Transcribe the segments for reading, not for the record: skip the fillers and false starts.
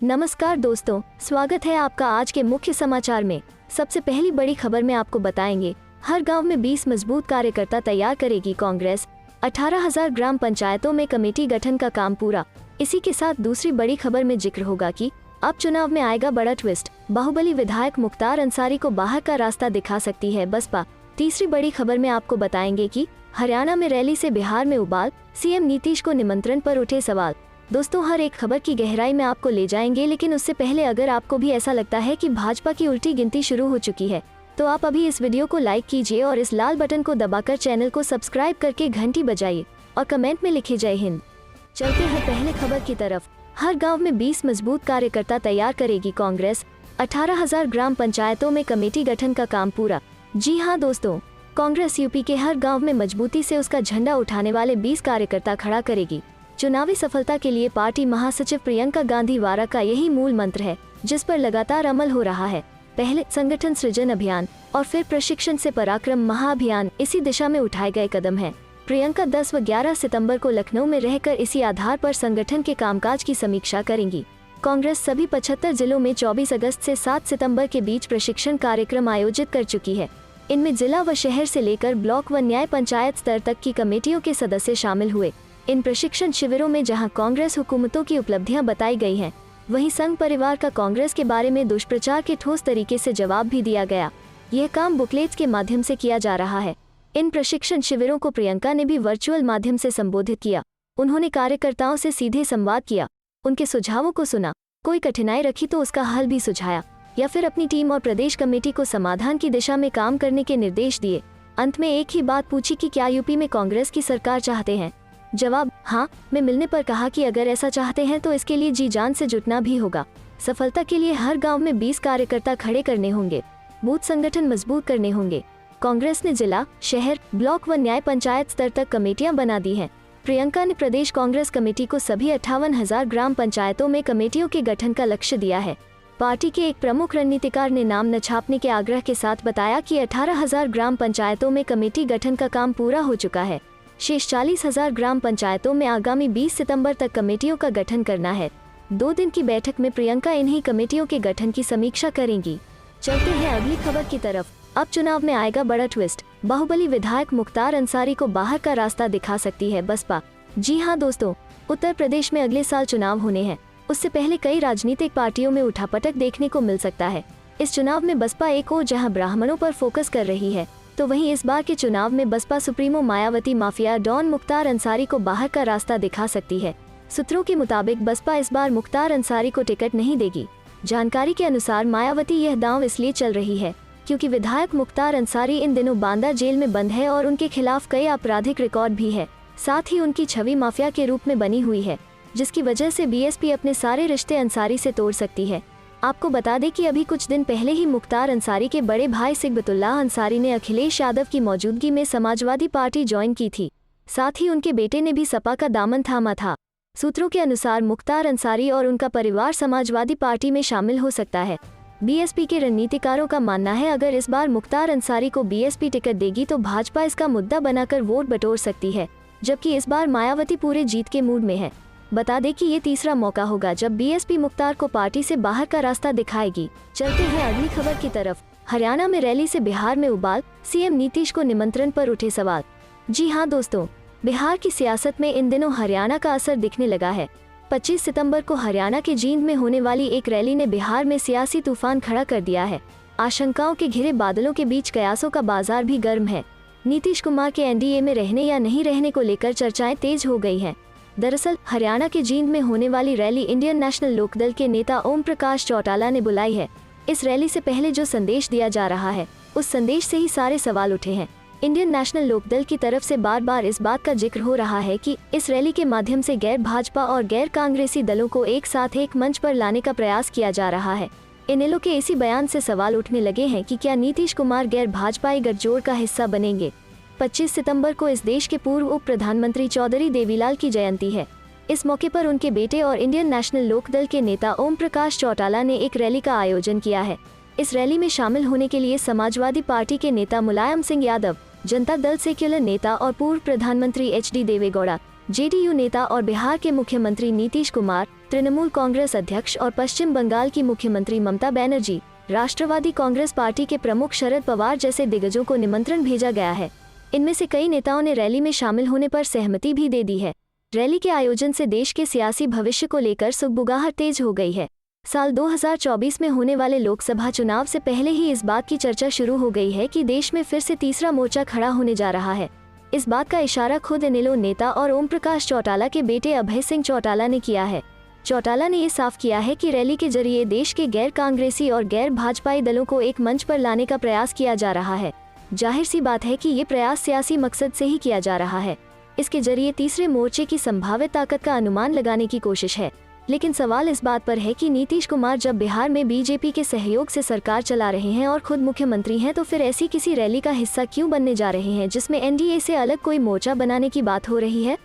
नमस्कार दोस्तों, स्वागत है आपका आज के मुख्य समाचार में। सबसे पहली बड़ी खबर में आपको बताएंगे, हर गांव में 20 मजबूत कार्यकर्ता तैयार करेगी कांग्रेस। 18,000 ग्राम पंचायतों में कमेटी गठन का काम पूरा। इसी के साथ दूसरी बड़ी खबर में जिक्र होगा कि अब चुनाव में आएगा बड़ा ट्विस्ट, बाहुबली विधायक मुख्तार अंसारी को बाहर का रास्ता दिखा सकती है बसपा। तीसरी बड़ी खबर में आपको बताएंगे कि हरियाणा में रैली से बिहार में उबाल, सीएम नीतीश को निमंत्रण पर उठे सवाल। दोस्तों, हर एक खबर की गहराई में आपको ले जाएंगे, लेकिन उससे पहले अगर आपको भी ऐसा लगता है कि भाजपा की उल्टी गिनती शुरू हो चुकी है तो आप अभी इस वीडियो को लाइक कीजिए और इस लाल बटन को दबाकर चैनल को सब्सक्राइब करके घंटी बजाइए और कमेंट में लिखिए जय हिंद। चलते हैं पहले खबर की तरफ। हर गाँव में 20 मजबूत कार्यकर्ता तैयार करेगी कांग्रेस। 18,000 ग्राम पंचायतों में कमेटी गठन का काम पूरा। जी हाँ दोस्तों, कांग्रेस यूपी के हर गाँव में मजबूती से उसका झंडा उठाने वाले 20 कार्यकर्ता खड़ा करेगी। चुनावी सफलता के लिए पार्टी महासचिव प्रियंका गांधी वारा का यही मूल मंत्र है, जिस पर लगातार अमल हो रहा है। पहले संगठन सृजन अभियान और फिर प्रशिक्षण से पराक्रम महाअभियान इसी दिशा में उठाए गए कदम हैं। प्रियंका 10 व 11 सितंबर को लखनऊ में रहकर इसी आधार पर संगठन के कामकाज की समीक्षा करेंगी। कांग्रेस सभी 75 जिलों में 24 अगस्त से 7 सितंबर के बीच प्रशिक्षण कार्यक्रम आयोजित कर चुकी है। इनमें जिला व शहर से लेकर ब्लॉक व न्याय पंचायत स्तर तक की कमेटियों के सदस्य शामिल हुए। इन प्रशिक्षण शिविरों में जहां कांग्रेस हुकूमतों की उपलब्धियां बताई गई हैं, वहीं संघ परिवार का कांग्रेस के बारे में दुष्प्रचार के ठोस तरीके से जवाब भी दिया गया। यह काम बुकलेट्स के माध्यम से किया जा रहा है। इन प्रशिक्षण शिविरों को प्रियंका ने भी वर्चुअल माध्यम से संबोधित किया। उन्होंने कार्यकर्ताओं से सीधे संवाद किया, उनके सुझावों को सुना, कोई कठिनाई रखी तो उसका हल भी सुझाया या फिर अपनी टीम और प्रदेश कमेटी को समाधान की दिशा में काम करने के निर्देश दिए। अंत में एक ही बात पूछी कि क्या यूपी में कांग्रेस की सरकार चाहते हैं? जवाब हाँ में मिलने पर कहा कि अगर ऐसा चाहते हैं तो इसके लिए जी जान से जुटना भी होगा। सफलता के लिए हर गांव में 20 कार्यकर्ता खड़े करने होंगे, बूथ संगठन मजबूत करने होंगे। कांग्रेस ने जिला, शहर, ब्लॉक व न्याय पंचायत स्तर तक कमेटियां बना दी हैं। प्रियंका ने प्रदेश कांग्रेस कमेटी को सभी 58,000 ग्राम पंचायतों में कमेटियों के गठन का लक्ष्य दिया है। पार्टी के एक प्रमुख रणनीतिकार ने नाम न छापने के आग्रह के साथ बताया कि 18,000 ग्राम पंचायतों में कमेटी गठन का काम पूरा हो चुका है। शेष 40,000 ग्राम पंचायतों में आगामी 20 सितंबर तक कमेटियों का गठन करना है। 2 दिन की बैठक में प्रियंका इन्हीं कमेटियों के गठन की समीक्षा करेंगी। चलते हैं अगली खबर की तरफ। अब चुनाव में आएगा बड़ा ट्विस्ट, बाहुबली विधायक मुख्तार अंसारी को बाहर का रास्ता दिखा सकती है बसपा। जी हाँ दोस्तों, उत्तर प्रदेश में अगले साल चुनाव होने हैं। उससे पहले कई राजनीतिक पार्टियों में उठापटक देखने को मिल सकता है। इस चुनाव में बसपा एक ओर जहाँ ब्राह्मणों पर फोकस कर रही है, तो वहीं इस बार के चुनाव में Baspa supremo Mayawati mafia don Mukhtar Ansari को बाहर का रास्ता दिखा सकती है। सूत्रों के मुताबिक बसपा इस बार मुख्तार अंसारी को टिकट नहीं देगी। जानकारी के अनुसार मायावती यह दांव इसलिए चल रही है क्योंकि विधायक मुख्तार अंसारी इन दिनों बांदा जेल में बंद है और उनके खिलाफ कई आपराधिक रिकॉर्ड भी है। साथ ही उनकी छवि माफिया के रूप में बनी हुई है, जिसकी वजह से बीएसपी अपने सारे रिश्ते अंसारी से तोड़ सकती है। आपको बता दें कि अभी कुछ दिन पहले ही मुख्तार अंसारी के बड़े भाई सिकबतुल्लाह अंसारी ने अखिलेश यादव की मौजूदगी में समाजवादी पार्टी ज्वाइन की थी। साथ ही उनके बेटे ने भी सपा का दामन थामा था। सूत्रों के अनुसार मुख्तार अंसारी और उनका परिवार समाजवादी पार्टी में शामिल हो सकता है। बीएसपी के रणनीतिकारों का मानना है अगर इस बार मुख्तार अंसारी को बीएसपी टिकट देगी तो भाजपा इसका मुद्दा बनाकर वोट बटोर सकती है, जबकि इस बार मायावती पूरे जीत के मूड में है। बता दें कि ये तीसरा मौका होगा जब बीएसपी मुख्तार को पार्टी से बाहर का रास्ता दिखाएगी। चलते हैं अगली खबर की तरफ। हरियाणा में रैली से बिहार में उबाल, सीएम नीतीश को निमंत्रण पर उठे सवाल। जी हाँ दोस्तों, बिहार की सियासत में इन दिनों हरियाणा का असर दिखने लगा है। 25 सितंबर को हरियाणा के जींद में होने वाली एक रैली ने बिहार में सियासी तूफान खड़ा कर दिया है। आशंकाओं के घिरे बादलों के बीच कयासों का बाजार भी गर्म है। नीतीश कुमार के एनडीए में रहने या नहीं रहने को लेकर चर्चाएं तेज हो गई हैं। दरअसल हरियाणा के जींद में होने वाली रैली इंडियन नेशनल लोकदल के नेता ओम प्रकाश चौटाला ने बुलाई है। इस रैली से पहले जो संदेश दिया जा रहा है, उस संदेश से ही सारे सवाल उठे हैं। इंडियन नेशनल लोकदल की तरफ से बार बार इस बात का जिक्र हो रहा है कि इस रैली के माध्यम से गैर भाजपा और गैर कांग्रेसी दलों को एक साथ एक मंच पर लाने का प्रयास किया जा रहा है। इनेलो के इसी बयान से सवाल उठने लगे हैं कि क्या नीतीश कुमार गैर भाजपाई गठजोड़ का हिस्सा बनेंगे। 25 सितंबर को इस देश के पूर्व उप प्रधानमंत्री चौधरी देवीलाल की जयंती है। इस मौके पर उनके बेटे और इंडियन नेशनल लोकदल के नेता ओम प्रकाश चौटाला ने एक रैली का आयोजन किया है। इस रैली में शामिल होने के लिए समाजवादी पार्टी के नेता मुलायम सिंह यादव, जनता दल सेक्युलर नेता और पूर्व प्रधानमंत्री एचडी देवेगौड़ा, जेडीयू नेता और बिहार के मुख्यमंत्री नीतीश कुमार, तृणमूल कांग्रेस अध्यक्ष और पश्चिम बंगाल की मुख्यमंत्री ममता बनर्जी, राष्ट्रवादी कांग्रेस पार्टी के प्रमुख शरद पवार जैसे दिग्गजों को निमंत्रण भेजा गया है। इनमें से कई नेताओं ने रैली में शामिल होने पर सहमति भी दे दी है। रैली के आयोजन से देश के सियासी भविष्य को लेकर सुगबुगाहट तेज हो गई है। साल 2024 में होने वाले लोकसभा चुनाव से पहले ही इस बात की चर्चा शुरू हो गई है कि देश में फिर से तीसरा मोर्चा खड़ा होने जा रहा है। इस बात का इशारा खुद इनेलो नेता और ओम प्रकाश चौटाला के बेटे अभय सिंह चौटाला ने किया है। चौटाला ने ये साफ किया है कि रैली के जरिए देश के गैर कांग्रेसी और गैर भाजपाई दलों को एक मंच पर लाने का प्रयास किया जा रहा है। जाहिर सी बात है कि ये प्रयास सियासी मकसद से ही किया जा रहा है। इसके जरिए तीसरे मोर्चे की संभावित ताकत का अनुमान लगाने की कोशिश है। लेकिन सवाल इस बात पर है कि नीतीश कुमार जब बिहार में बीजेपी के सहयोग से सरकार चला रहे हैं और खुद मुख्यमंत्री हैं, तो फिर ऐसी किसी रैली का हिस्सा क्यों बनने जा रहे हैं जिसमें एनडीए से अलग कोई मोर्चा बनाने की बात हो रही है।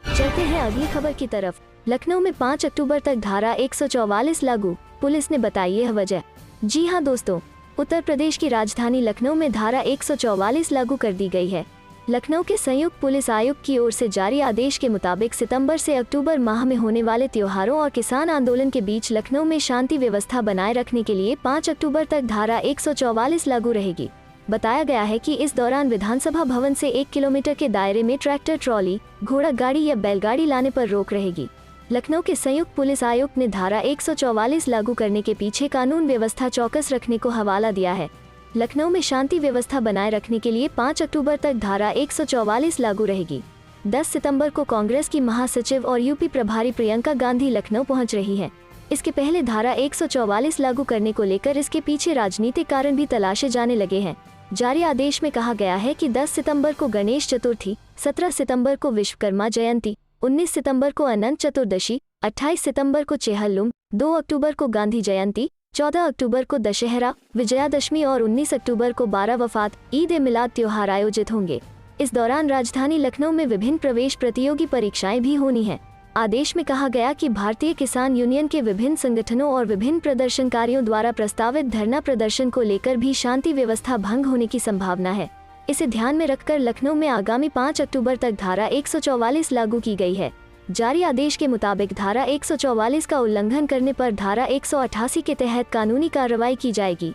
चलते हैं अगली खबर की तरफ। लखनऊ में 5 अक्टूबर तक धारा 144 लागू, पुलिस ने बताई यह वजह। जी हां दोस्तों, उत्तर प्रदेश की राजधानी लखनऊ में धारा 144 लागू कर दी गई है। लखनऊ के संयुक्त पुलिस आयुक्त की ओर से जारी आदेश के मुताबिक सितंबर से अक्टूबर माह में होने वाले त्योहारों और किसान आंदोलन के बीच लखनऊ में शांति व्यवस्था बनाए रखने के लिए 5 अक्टूबर तक धारा 144 लागू रहेगी। बताया गया है कि इस दौरान विधानसभा भवन से 1 किलोमीटर के दायरे में ट्रैक्टर, ट्रॉली, घोड़ा गाड़ी या बैलगाड़ी लाने पर रोक रहेगी। लखनऊ के संयुक्त पुलिस आयुक्त ने धारा 144 लागू करने के पीछे कानून व्यवस्था चौकस रखने को हवाला दिया है। लखनऊ में शांति व्यवस्था बनाए रखने के लिए 5 अक्टूबर तक धारा 144 लागू रहेगी। 10 सितंबर को कांग्रेस की महासचिव और यूपी प्रभारी प्रियंका गांधी लखनऊ पहुंच रही हैं। इसके पहले धारा 144 लागू करने को लेकर इसके पीछे राजनीतिक कारण भी तलाशे जाने लगे हैं। जारी आदेश में कहा गया है कि 10 सितंबर को गणेश चतुर्थी, 17 सितंबर को विश्वकर्मा जयंती, 19 सितंबर को अनंत चतुर्दशी, 28 सितंबर को चेहल्लुम, 2 अक्टूबर को गांधी जयंती, 14 अक्टूबर को दशहरा, विजयादशमी और 19 अक्टूबर को 12 वफात, ईद ए मिलाद त्योहार आयोजित होंगे। इस दौरान राजधानी लखनऊ में विभिन्न प्रवेश प्रतियोगी परीक्षाएं भी होनी हैं। आदेश में कहा गया कि भारतीय किसान यूनियन के विभिन्न संगठनों और विभिन्न प्रदर्शनकारियों द्वारा प्रस्तावित धरना प्रदर्शन को लेकर भी शांति व्यवस्था भंग होने की संभावना है। इसे ध्यान में रखकर लखनऊ में आगामी 5 अक्टूबर तक धारा 144 लागू की गई है। जारी आदेश के मुताबिक धारा 144 का उल्लंघन करने पर धारा 188 के तहत कानूनी कार्रवाई की जाएगी।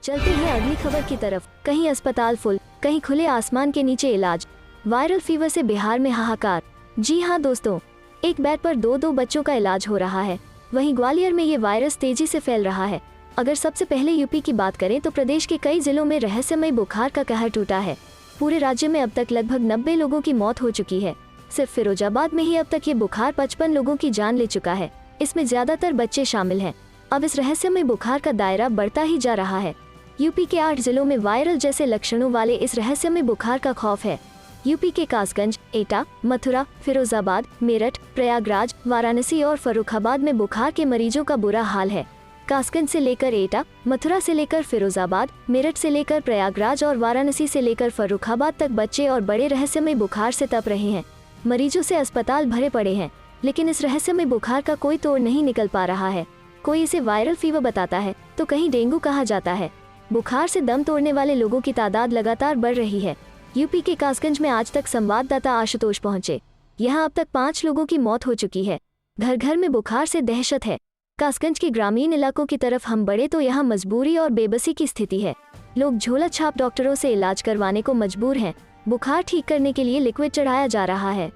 चलते हैं अगली खबर की तरफ। कहीं अस्पताल फुल, कहीं खुले आसमान के नीचे इलाज। वायरल फीवर से बिहार में हाहाकार। जी हां दोस्तों, एक बेड पर 2 बच्चों का इलाज हो रहा है। वहीं ग्वालियर में ये वायरस तेजी से फैल रहा है। अगर सबसे पहले यूपी की बात करें तो प्रदेश के कई जिलों में रहस्यमय बुखार का कहर टूटा है। पूरे राज्य में अब तक लगभग 90 लोगों की मौत हो चुकी है। सिर्फ फिरोजाबाद में ही अब तक ये बुखार 55 लोगों की जान ले चुका है। इसमें ज्यादातर बच्चे शामिल हैं। अब इस रहस्यमय बुखार का दायरा बढ़ता ही जा रहा है। यूपी के 8 जिलों में वायरल जैसे लक्षणों वाले इस रहस्यमय बुखार का खौफ है। यूपी के कासगंज, एटा, मथुरा, फिरोजाबाद, मेरठ, प्रयागराज, वाराणसी और फर्रुखाबाद में बुखार के मरीजों का बुरा हाल है। कासगंज से लेकर एटा, मथुरा से लेकर फिरोजाबाद, मेरठ से लेकर प्रयागराज और वाराणसी से लेकर फर्रुखाबाद तक बच्चे और बड़े रहस्यमय बुखार से तप रहे हैं। मरीजों से अस्पताल भरे पड़े हैं, लेकिन इस रहस्यमय बुखार का कोई तोड़ नहीं निकल पा रहा है। कोई इसे वायरल फीवर बताता है तो कहीं डेंगू कहा जाता है। बुखार से दम तोड़ने वाले लोगों की तादाद लगातार बढ़ रही है। यूपी के कासगंज में आज तक संवाददाता आशुतोष पहुंचे। यहाँ अब तक 5 लोगों की मौत हो चुकी है। घर घर में बुखार से दहशत है। कासगंज के ग्रामीण इलाकों की तरफ हम बढ़े तो यहाँ मजबूरी और बेबसी की स्थिति है। लोग झोला छाप डॉक्टरों से इलाज करवाने को मजबूर हैं। बुखार ठीक करने के लिए लिक्विड चढ़ाया जा रहा है।